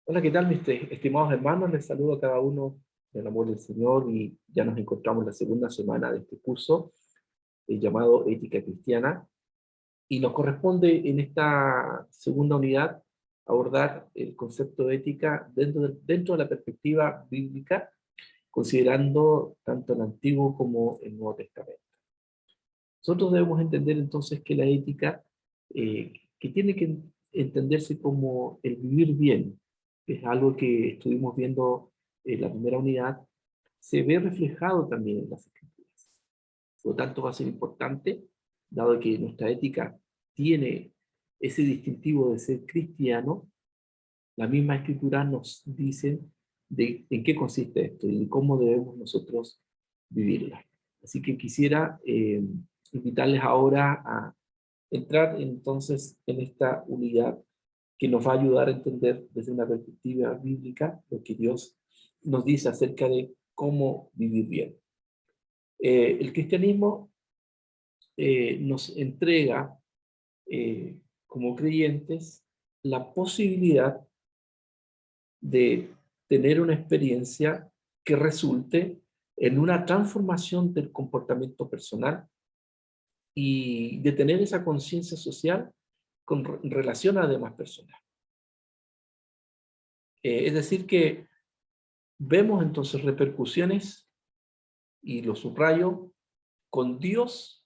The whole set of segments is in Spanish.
Hola, ¿qué tal, mis estimados hermanos? Les saludo a cada uno en el amor del Señor y ya nos encontramos en la segunda semana de este curso llamado Ética Cristiana y nos corresponde en esta segunda unidad abordar el concepto de ética dentro de la perspectiva bíblica, considerando tanto el Antiguo como el Nuevo Testamento. Nosotros debemos entender entonces que la ética, que tiene que entenderse como el vivir bien, que es algo que estuvimos viendo en la primera unidad, se ve reflejado también en las Escrituras. Por lo tanto, va a ser importante, dado que nuestra ética tiene ese distintivo de ser cristiano, la misma Escritura nos dice en qué consiste esto y cómo debemos nosotros vivirla. Así que quisiera invitarles ahora a entrar entonces en esta unidad que nos va a ayudar a entender desde una perspectiva bíblica lo que Dios nos dice acerca de cómo vivir bien. El cristianismo nos entrega como creyentes la posibilidad de tener una experiencia que resulte en una transformación del comportamiento personal y de tener esa conciencia social con relación a demás personas. Es decir, que vemos entonces repercusiones, y lo subrayo, con Dios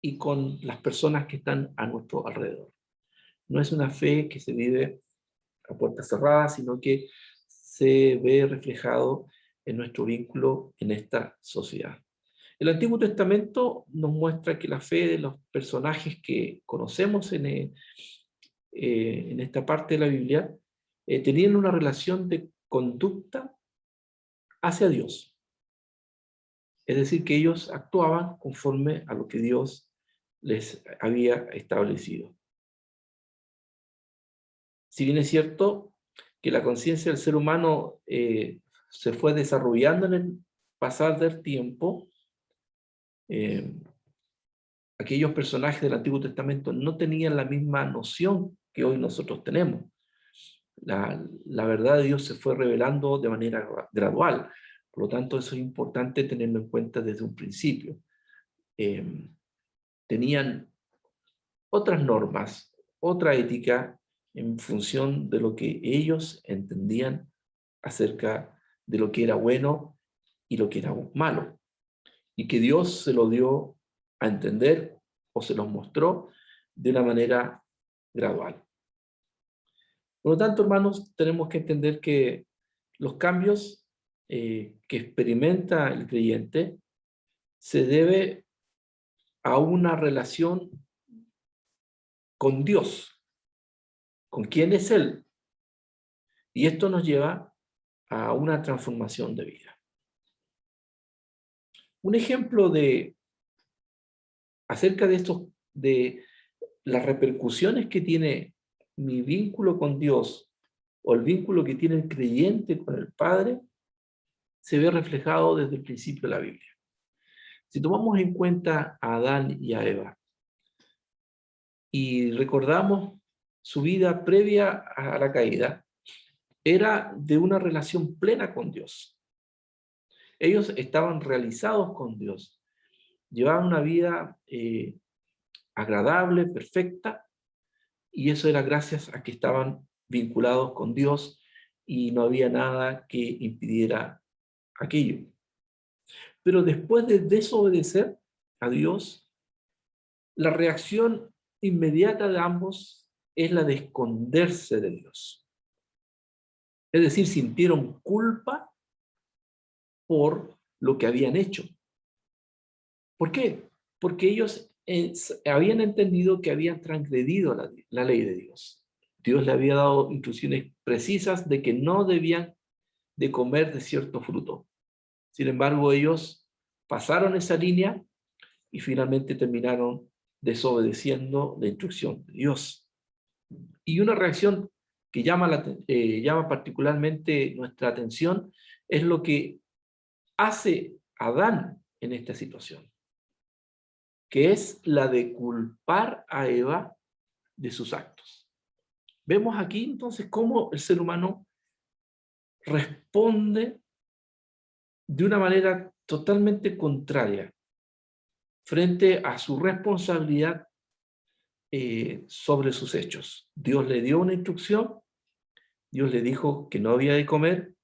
y con las personas que están a nuestro alrededor. No es una fe que se vive a puertas cerradas, sino que se ve reflejado en nuestro vínculo en esta sociedad. El Antiguo Testamento nos muestra que la fe de los personajes que conocemos en esta parte de la Biblia tenían una relación de conducta hacia Dios. Es decir, que ellos actuaban conforme a lo que Dios les había establecido. Si bien es cierto que la conciencia del ser humano se fue desarrollando en el pasar del tiempo, eh, aquellos personajes del Antiguo Testamento no tenían la misma noción que hoy nosotros tenemos. La verdad de Dios se fue revelando de manera gradual. Por lo tanto, eso es importante tenerlo en cuenta desde un principio. Tenían otras normas, otra ética en función de lo que ellos entendían acerca de lo que era bueno y lo que era malo. Y que Dios se lo dio a entender o se los mostró de una manera gradual. Por lo tanto, hermanos, tenemos que entender que los cambios que experimenta el creyente se debe a una relación con Dios, con quién es Él. Y esto nos lleva a una transformación de vida. Un ejemplo acerca de estos, de las repercusiones que tiene mi vínculo con Dios o el vínculo que tiene el creyente con el Padre, se ve reflejado desde el principio de la Biblia. Si tomamos en cuenta a Adán y a Eva y recordamos su vida previa a la caída, era de una relación plena con Dios. Ellos estaban realizados con Dios, llevaban una vida agradable, perfecta, y eso era gracias a que estaban vinculados con Dios y no había nada que impidiera aquello. Pero después de desobedecer a Dios, la reacción inmediata de ambos es la de esconderse de Dios. Es decir, sintieron culpa por lo que habían hecho. ¿Por qué? Porque ellos habían entendido que habían transgredido la ley de Dios. Dios le había dado instrucciones precisas de que no debían de comer de cierto fruto. Sin embargo, ellos pasaron esa línea y finalmente terminaron desobedeciendo la instrucción de Dios. Y una reacción que llama particularmente nuestra atención es lo que hace Adán en esta situación, que es la de culpar a Eva de sus actos. Vemos aquí entonces cómo el ser humano responde de una manera totalmente contraria frente a su responsabilidad sobre sus hechos. Dios le dio una instrucción, Dios le dijo que no había de comer,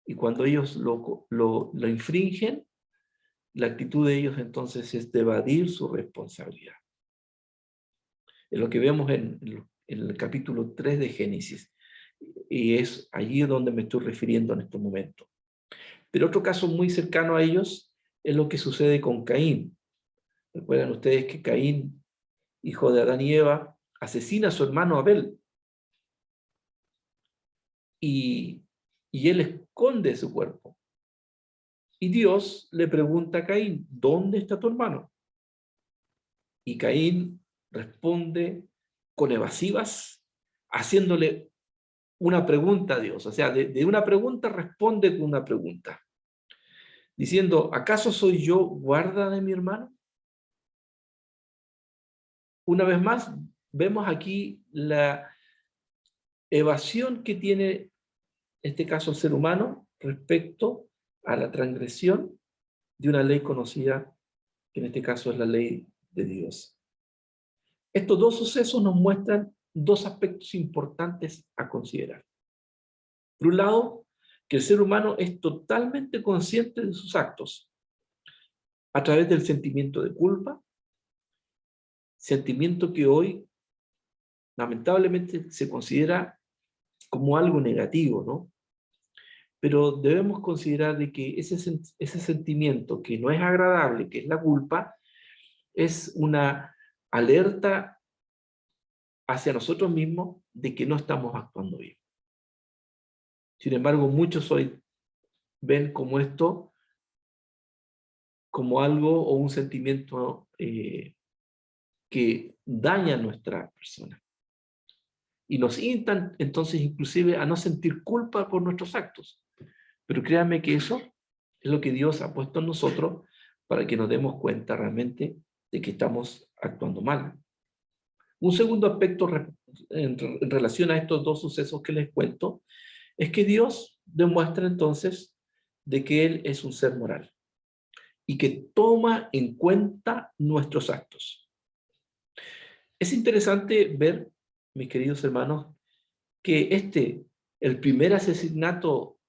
y cuando ellos lo infringen, la actitud de ellos entonces es de evadir su responsabilidad. Es lo que vemos en el capítulo 3 de Génesis, y es allí donde me estoy refiriendo en este momento. Pero otro caso muy cercano a ellos es lo que sucede con Caín. Recuerdan ustedes que Caín, hijo de Adán y Eva, asesina a su hermano Abel, y él esconde su cuerpo. Y Dios le pregunta a Caín, ¿dónde está tu hermano? Y Caín responde con evasivas, haciéndole una pregunta a Dios. O sea, de una pregunta responde con una pregunta, diciendo, ¿acaso soy yo guarda de mi hermano? Una vez más, vemos aquí la evasión que tiene, en este caso, el ser humano respecto a la transgresión de una ley conocida, que en este caso es la ley de Dios. Estos dos sucesos nos muestran dos aspectos importantes a considerar. Por un lado, que el ser humano es totalmente consciente de sus actos a través del sentimiento de culpa, sentimiento que hoy lamentablemente se considera como algo negativo, ¿no? Pero debemos considerar de que ese sentimiento que no es agradable, que es la culpa, es una alerta hacia nosotros mismos de que no estamos actuando bien. Sin embargo, muchos hoy ven como esto como algo o un sentimiento que daña a nuestra persona. Y nos instan entonces inclusive a no sentir culpa por nuestros actos. Pero créanme que eso es lo que Dios ha puesto en nosotros para que nos demos cuenta realmente de que estamos actuando mal. Un segundo aspecto en relación a estos dos sucesos que les cuento es que Dios demuestra entonces de que Él es un ser moral y que toma en cuenta nuestros actos. Es interesante ver, mis queridos hermanos, que el primer asesinato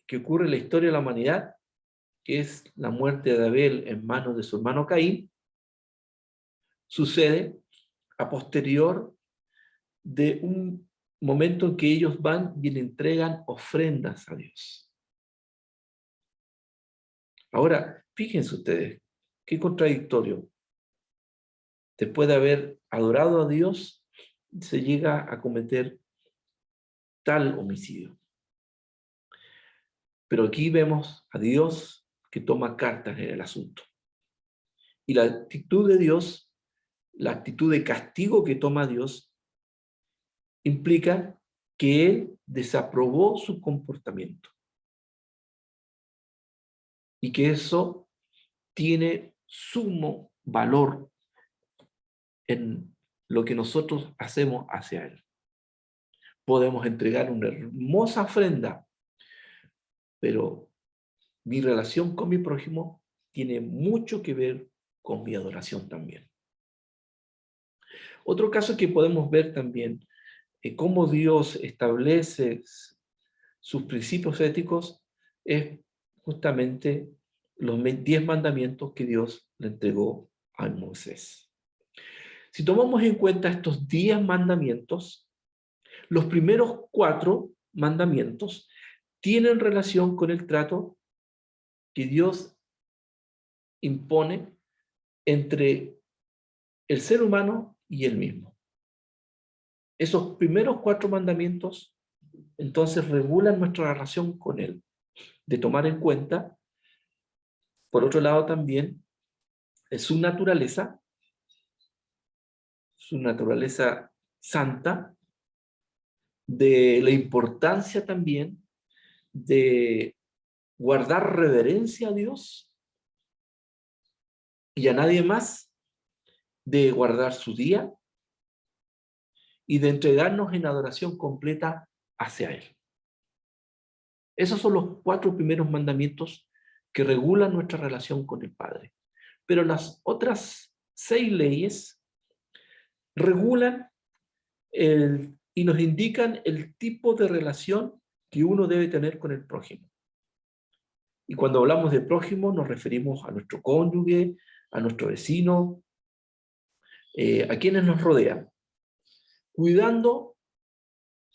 que ocurre en la historia de la humanidad, que es la muerte de Abel en manos de su hermano Caín, sucede a posterior de un momento en que ellos van y le entregan ofrendas a Dios. Ahora, fíjense ustedes, qué contradictorio. Después de haber adorado a Dios, se llega a cometer tal homicidio. Pero aquí vemos a Dios que toma cartas en el asunto. Y la actitud de Dios, la actitud de castigo que toma Dios, implica que Él desaprobó su comportamiento. Y que eso tiene sumo valor en lo que nosotros hacemos hacia Él. Podemos entregar una hermosa ofrenda, pero mi relación con mi prójimo tiene mucho que ver con mi adoración también. Otro caso que podemos ver también es cómo Dios establece sus principios éticos es justamente los 10 mandamientos que Dios le entregó a Moisés. Si tomamos en cuenta estos 10 mandamientos, los primeros 4 mandamientos tienen relación con el trato que Dios impone entre el ser humano y él mismo. Esos primeros 4 mandamientos entonces regulan nuestra relación con él, de tomar en cuenta, por otro lado también, su naturaleza santa, de la importancia también de guardar reverencia a Dios y a nadie más, de guardar su día y de entregarnos en adoración completa hacia Él. Esos son los 4 primeros mandamientos que regulan nuestra relación con el Padre. Pero las otras 6 leyes regulan y nos indican el tipo de relación que uno debe tener con el prójimo. Y cuando hablamos de prójimo nos referimos a nuestro cónyuge, a nuestro vecino, a quienes nos rodean, cuidando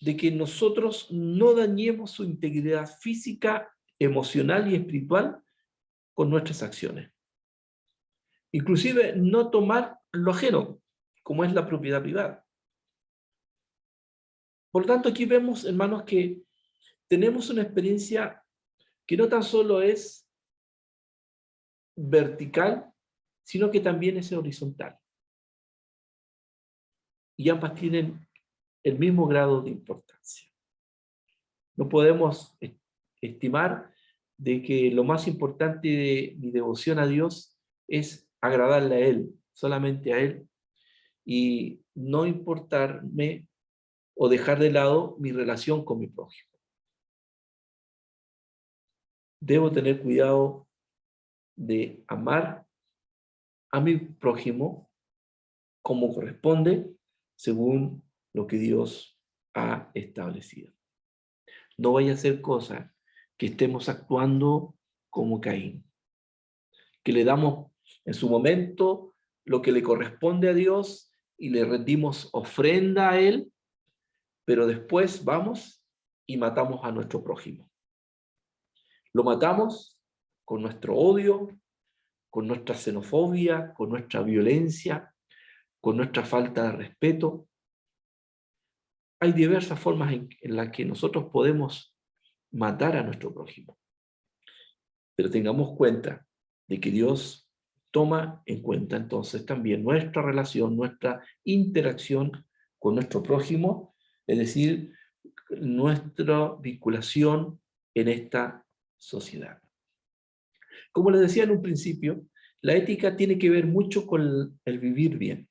de que nosotros no dañemos su integridad física, emocional y espiritual con nuestras acciones. Inclusive no tomar lo ajeno, como es la propiedad privada. Por lo tanto, aquí vemos, hermanos, que tenemos una experiencia que no tan solo es vertical, sino que también es horizontal. Y ambas tienen el mismo grado de importancia. No podemos estimar de que lo más importante de mi devoción a Dios es agradarle a Él, solamente a Él, y no importarme o dejar de lado mi relación con mi prójimo. Debo tener cuidado de amar a mi prójimo como corresponde, según lo que Dios ha establecido. No vaya a ser cosa que estemos actuando como Caín, que le damos en su momento lo que le corresponde a Dios y le rendimos ofrenda a Él, pero después vamos y matamos a nuestro prójimo. Lo matamos con nuestro odio, con nuestra xenofobia, con nuestra violencia, con nuestra falta de respeto. Hay diversas formas en las que nosotros podemos matar a nuestro prójimo. Pero tengamos cuenta de que Dios toma en cuenta entonces también nuestra relación, nuestra interacción con nuestro prójimo, es decir, nuestra vinculación en esta sociedad. Como les decía en un principio, la ética tiene que ver mucho con el vivir bien.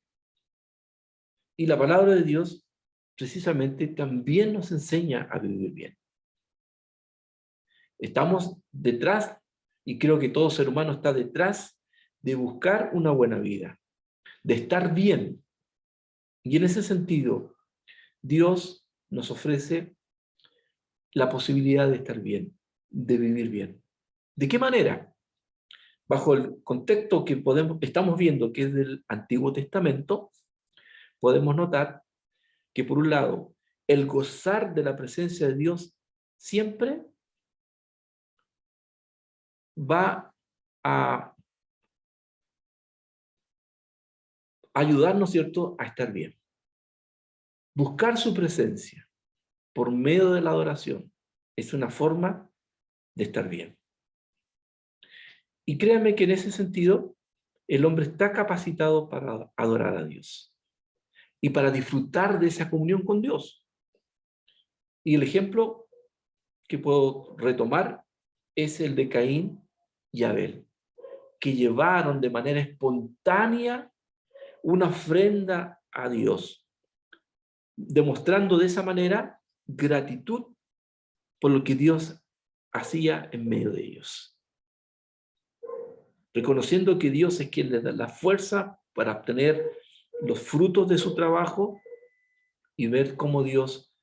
Y la palabra de Dios precisamente también nos enseña a vivir bien. Estamos detrás, y creo que todo ser humano está detrás de buscar una buena vida, de estar bien. Y en ese sentido, Dios nos ofrece la posibilidad de estar bien, de vivir bien. ¿De qué manera? Bajo el contexto que estamos viendo, que es del Antiguo Testamento, podemos notar que, por un lado, el gozar de la presencia de Dios siempre va a ayudarnos, ¿cierto?, a estar bien. Buscar su presencia por medio de la adoración es una forma de estar bien. Y créanme que en ese sentido, el hombre está capacitado para adorar a Dios y para disfrutar de esa comunión con Dios. Y el ejemplo que puedo retomar es el de Caín y Abel, que llevaron de manera espontánea una ofrenda a Dios, demostrando de esa manera gratitud por lo que Dios hacía en medio de ellos. Reconociendo que Dios es quien les da la fuerza para obtener los frutos de su trabajo y ver cómo Dios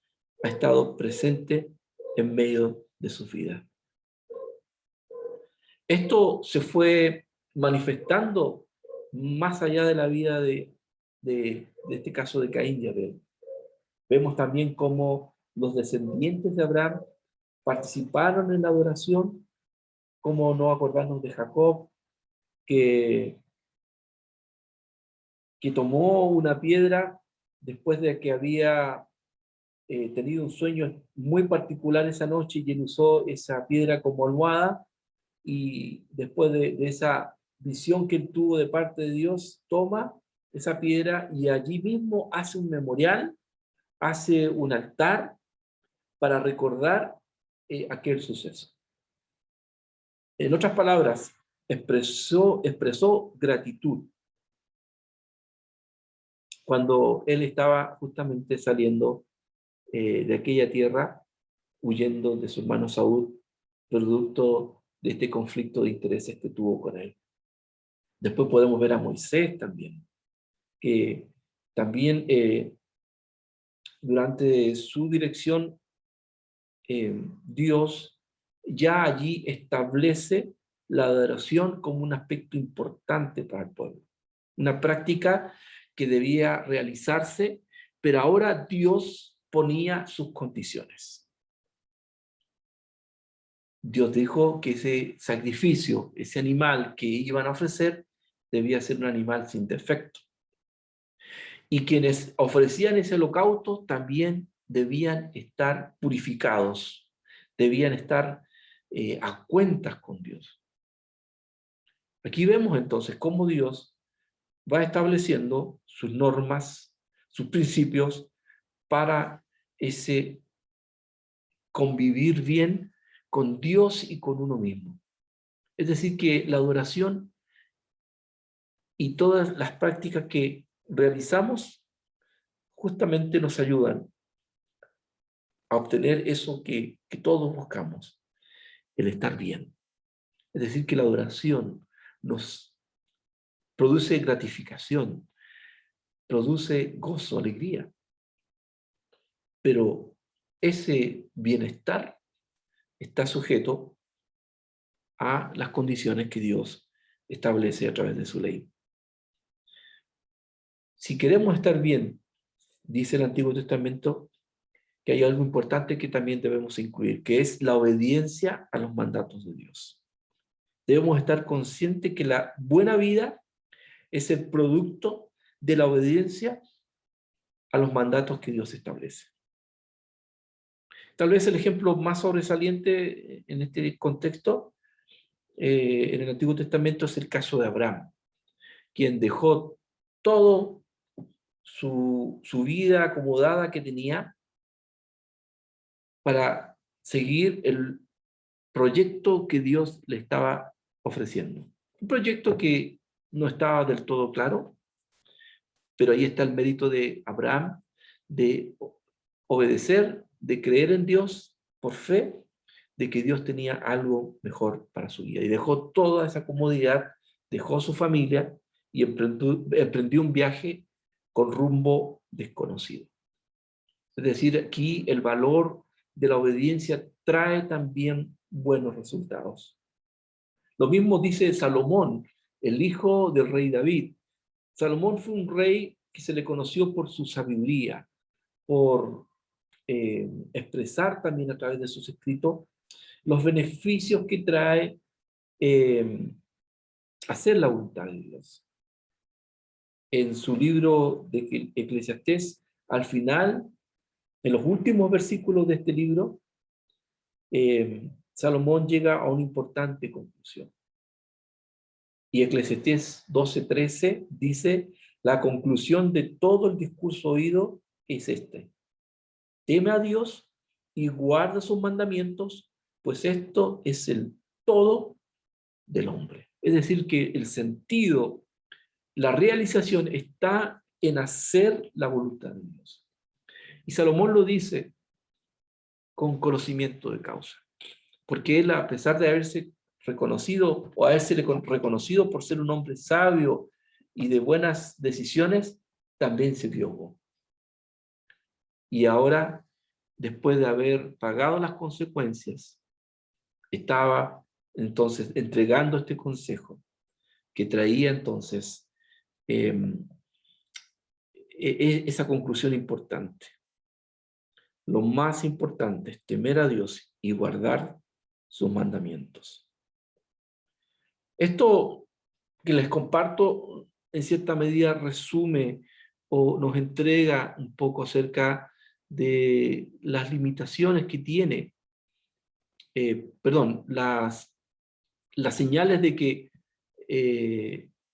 ha estado presente en medio de su vida. Esto se fue manifestando más allá de la vida de este caso de Caín y Abel. Vemos también cómo los descendientes de Abraham participaron en la adoración, cómo no acordarnos de Jacob, que tomó una piedra después de que había tenido un sueño muy particular esa noche y él usó esa piedra como almohada, y después de esa visión que él tuvo de parte de Dios, toma esa piedra y allí mismo hace un memorial, hace un altar para recordar aquel suceso. En otras palabras, expresó gratitud cuando él estaba justamente saliendo de aquella tierra, huyendo de su hermano Saúl producto de este conflicto de intereses que tuvo con él. Después podemos ver a Moisés también, que también durante su dirección, Dios ya allí establece la adoración como un aspecto importante para el pueblo. Una práctica que debía realizarse, pero ahora Dios ponía sus condiciones. Dios dijo que ese sacrificio, ese animal que iban a ofrecer, debía ser un animal sin defecto. Y quienes ofrecían ese holocausto también debían estar purificados, debían estar a cuentas con Dios. Aquí vemos entonces cómo Dios va estableciendo sus normas, sus principios para ese convivir bien con Dios y con uno mismo. Es decir, que la adoración y todas las prácticas que realizamos justamente nos ayudan a obtener eso que todos buscamos, el estar bien. Es decir, que la adoración nos produce gratificación, produce gozo, alegría. Pero ese bienestar está sujeto a las condiciones que Dios establece a través de su ley. Si queremos estar bien, dice el Antiguo Testamento, que hay algo importante que también debemos incluir, que es la obediencia a los mandatos de Dios. Debemos estar conscientes que la buena vida es el producto de la obediencia a los mandatos que Dios establece. Tal vez el ejemplo más sobresaliente en este contexto en el Antiguo Testamento es el caso de Abraham, quien dejó todo su vida acomodada que tenía para seguir el proyecto que Dios le estaba ofreciendo. Un proyecto que no estaba del todo claro, pero ahí está el mérito de Abraham, de obedecer, de creer en Dios por fe, de que Dios tenía algo mejor para su vida. Y dejó toda esa comodidad, dejó su familia y emprendió un viaje con rumbo desconocido. Es decir, aquí el valor de la obediencia trae también buenos resultados. Lo mismo dice Salomón, el hijo del rey David. Salomón fue un rey que se le conoció por su sabiduría, por expresar también a través de sus escritos los beneficios que trae hacer la voluntad de Dios. En su libro de Eclesiastés, al final, en los últimos versículos de este libro, Salomón llega a una importante conclusión. Y Eclesiastés 12:13 dice, la conclusión de todo el discurso oído es este: teme a Dios y guarda sus mandamientos, pues esto es el todo del hombre. Es decir, que el sentido, la realización está en hacer la voluntad de Dios. Y Salomón lo dice con conocimiento de causa, porque él, a pesar de haberse reconocido o haberse reconocido por ser un hombre sabio y de buenas decisiones, también se equivocó. Y ahora, después de haber pagado las consecuencias, estaba entonces entregando este consejo que traía entonces esa conclusión importante. Lo más importante es temer a Dios y guardar sus mandamientos. Esto que les comparto en cierta medida resume o nos entrega un poco acerca de las limitaciones que tiene, las señales de que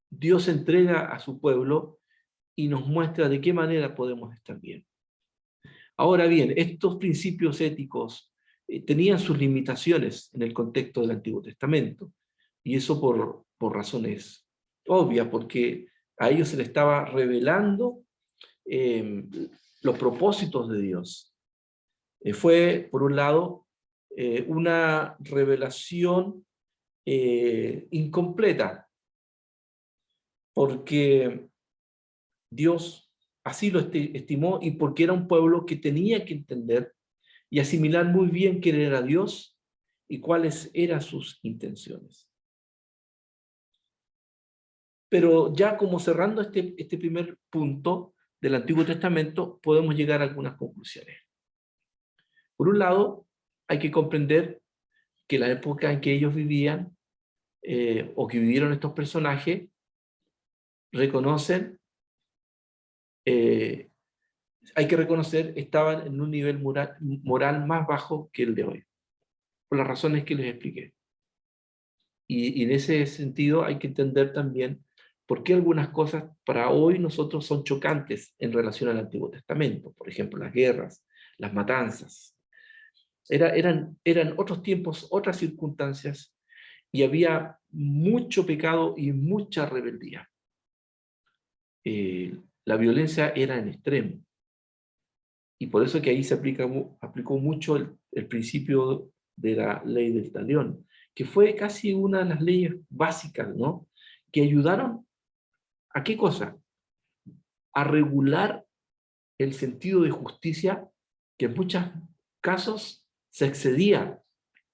Dios entrega a su pueblo y nos muestra de qué manera podemos estar bien. Ahora bien, estos principios éticos tenían sus limitaciones en el contexto del Antiguo Testamento, y eso por razones obvias, porque a ellos se les estaba revelando los propósitos de Dios. Fue, por un lado, una revelación incompleta, porque Dios así lo estimó y porque era un pueblo que tenía que entender y asimilar muy bien quién era Dios y cuáles eran sus intenciones. Pero ya como cerrando este primer punto del Antiguo Testamento, podemos llegar a algunas conclusiones. Por un lado, hay que comprender que la época en que ellos vivían, o que vivieron estos personajes, reconocen, hay que reconocer, estaban en un nivel moral más bajo que el de hoy, por las razones que les expliqué. Y en ese sentido hay que entender también por qué algunas cosas para hoy nosotros son chocantes en relación al Antiguo Testamento. Por ejemplo, las guerras, las matanzas. Eran otros tiempos, otras circunstancias, y había mucho pecado y mucha rebeldía. La violencia era en extremo. Y por eso que ahí se aplicó mucho el principio de la ley del talión, que fue casi una de las leyes básicas, ¿no? Que ayudaron ¿a qué cosa? A regular el sentido de justicia que en muchos casos se excedía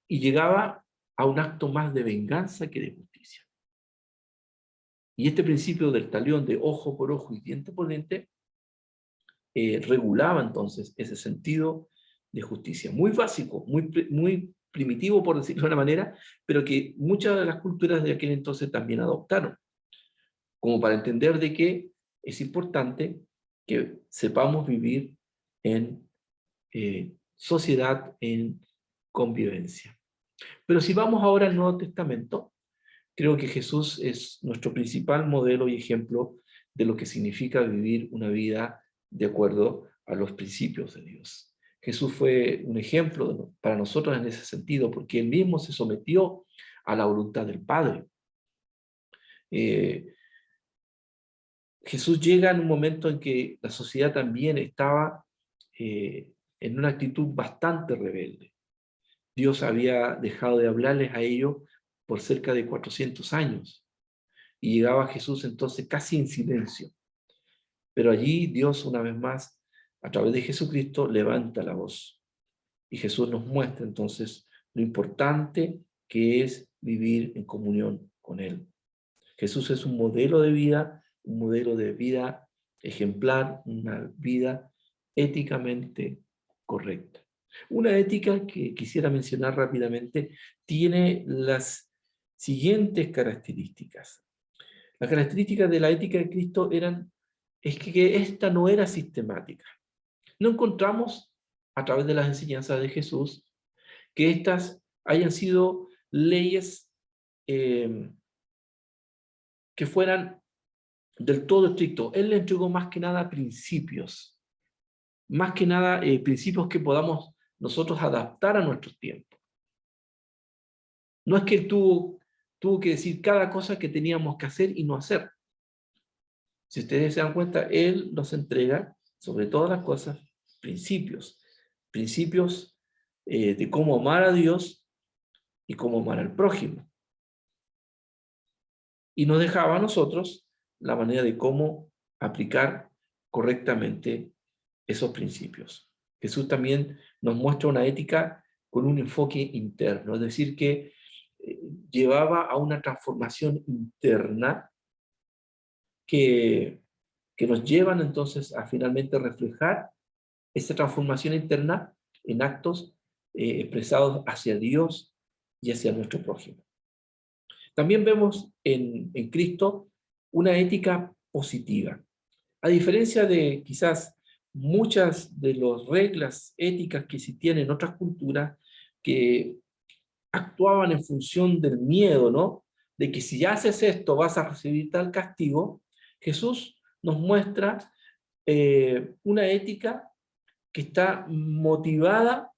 y llegaba a un acto más de venganza que de justicia. Y este principio del talión de ojo por ojo y diente por diente regulaba entonces ese sentido de justicia. Muy básico, muy primitivo por decirlo de una manera, pero que muchas de las culturas de aquel entonces también adoptaron, como para entender de que es importante que sepamos vivir en sociedad, en convivencia. Pero si vamos ahora al Nuevo Testamento, creo que Jesús es nuestro principal modelo y ejemplo de lo que significa vivir una vida de acuerdo a los principios de Dios. Jesús fue un ejemplo para nosotros en ese sentido, porque él mismo se sometió a la voluntad del Padre. Jesús llega en un momento en que la sociedad también estaba en una actitud bastante rebelde. Dios había dejado de hablarles a ellos por cerca de 400 años. Y llegaba Jesús entonces casi en silencio. Pero allí Dios, una vez más, a través de Jesucristo, levanta la voz. Y Jesús nos muestra entonces lo importante que es vivir en comunión con Él. Jesús es un modelo de vida ejemplar, una vida éticamente correcta. Una ética que quisiera mencionar rápidamente tiene las siguientes características. Las características de la ética de Cristo es que esta no era sistemática. No encontramos a través de las enseñanzas de Jesús que estas hayan sido leyes que fueran del todo estrictos. Él le entregó más que nada principios, más que nada principios que podamos nosotros adaptar a nuestros tiempos. No es que él tuvo que decir cada cosa que teníamos que hacer y no hacer. Si ustedes se dan cuenta, él nos entrega, sobre todas las cosas, principios. Principios de cómo amar a Dios y cómo amar al prójimo. Y nos dejaba a nosotros la manera de cómo aplicar correctamente esos principios. Jesús también nos muestra una ética con un enfoque interno, es decir, que llevaba a una transformación interna que nos llevan entonces a finalmente reflejar esa transformación interna en actos expresados hacia Dios y hacia nuestro prójimo. También vemos en Cristo una ética positiva. A diferencia de quizás muchas de las reglas éticas que se tienen en otras culturas que actuaban en función del miedo, ¿no? De que si haces esto vas a recibir tal castigo, Jesús nos muestra una ética que está motivada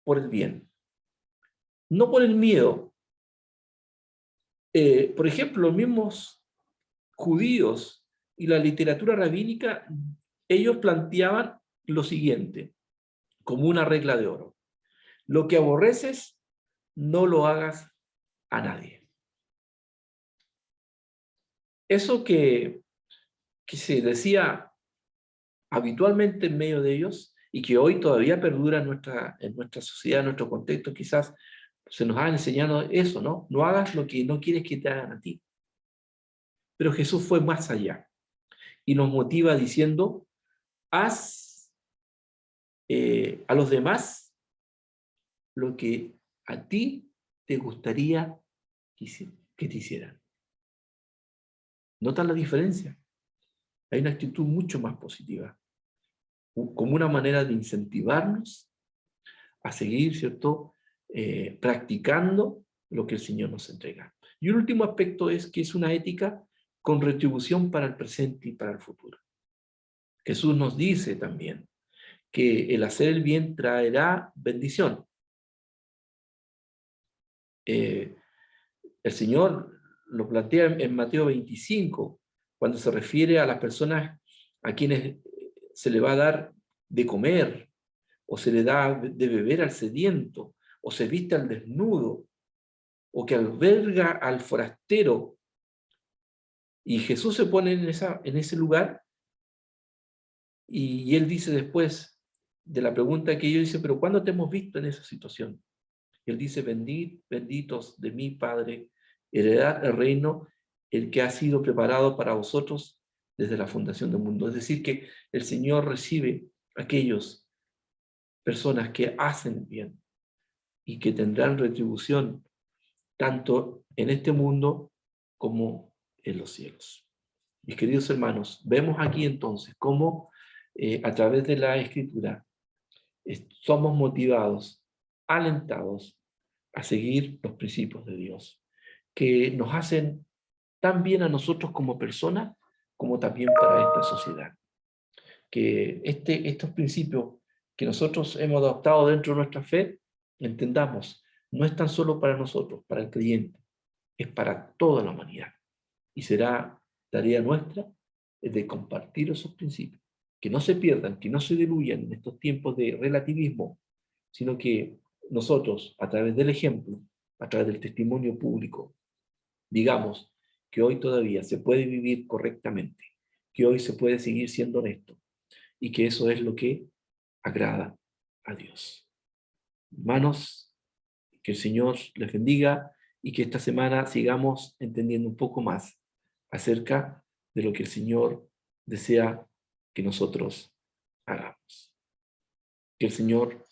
por el bien, no por el miedo. Por ejemplo, los mismos judíos y la literatura rabínica, ellos planteaban lo siguiente, como una regla de oro. Lo que aborreces, no lo hagas a nadie. Eso que se decía habitualmente en medio de ellos y que hoy todavía perdura en nuestra sociedad, en nuestro contexto, quizás se nos ha enseñado eso, ¿no? No hagas lo que no quieres que te hagan a ti. Pero Jesús fue más allá y nos motiva diciendo, haz a los demás lo que a ti te gustaría que te hicieran. ¿Notan la diferencia? Hay una actitud mucho más positiva, como una manera de incentivarnos a seguir, ¿cierto? Practicando lo que el Señor nos entrega. Y un último aspecto es que es una ética con retribución para el presente y para el futuro. Jesús nos dice también que el hacer el bien traerá bendición. El Señor lo plantea en Mateo 25, cuando se refiere a las personas a quienes se le va a dar de comer, o se le da de beber al sediento, o se viste al desnudo, o que alberga al forastero. Y Jesús se pone en ese lugar, y él dice después de la pregunta que yo hice, pero ¿cuándo te hemos visto en esa situación? Y él dice, benditos de mi Padre, heredad el reino, el que ha sido preparado para vosotros desde la fundación del mundo. Es decir, que el Señor recibe a aquellas personas que hacen bien y que tendrán retribución tanto en este mundo como en los cielos. Mis queridos hermanos, vemos aquí entonces cómo a través de la Escritura somos motivados, alentados a seguir los principios de Dios, que nos hacen tan bien a nosotros como personas, como también para esta sociedad. Que estos principios que nosotros hemos adoptado dentro de nuestra fe, entendamos, no es tan solo para nosotros, para el creyente, es para toda la humanidad. Y será tarea nuestra de compartir esos principios, que no se pierdan, que no se diluyan en estos tiempos de relativismo, sino que nosotros, a través del ejemplo, a través del testimonio público, digamos que hoy todavía se puede vivir correctamente, que hoy se puede seguir siendo honesto, y que eso es lo que agrada a Dios. Hermanos, que el Señor les bendiga y que esta semana sigamos entendiendo un poco más acerca de lo que el Señor desea que nosotros hagamos. Que el Señor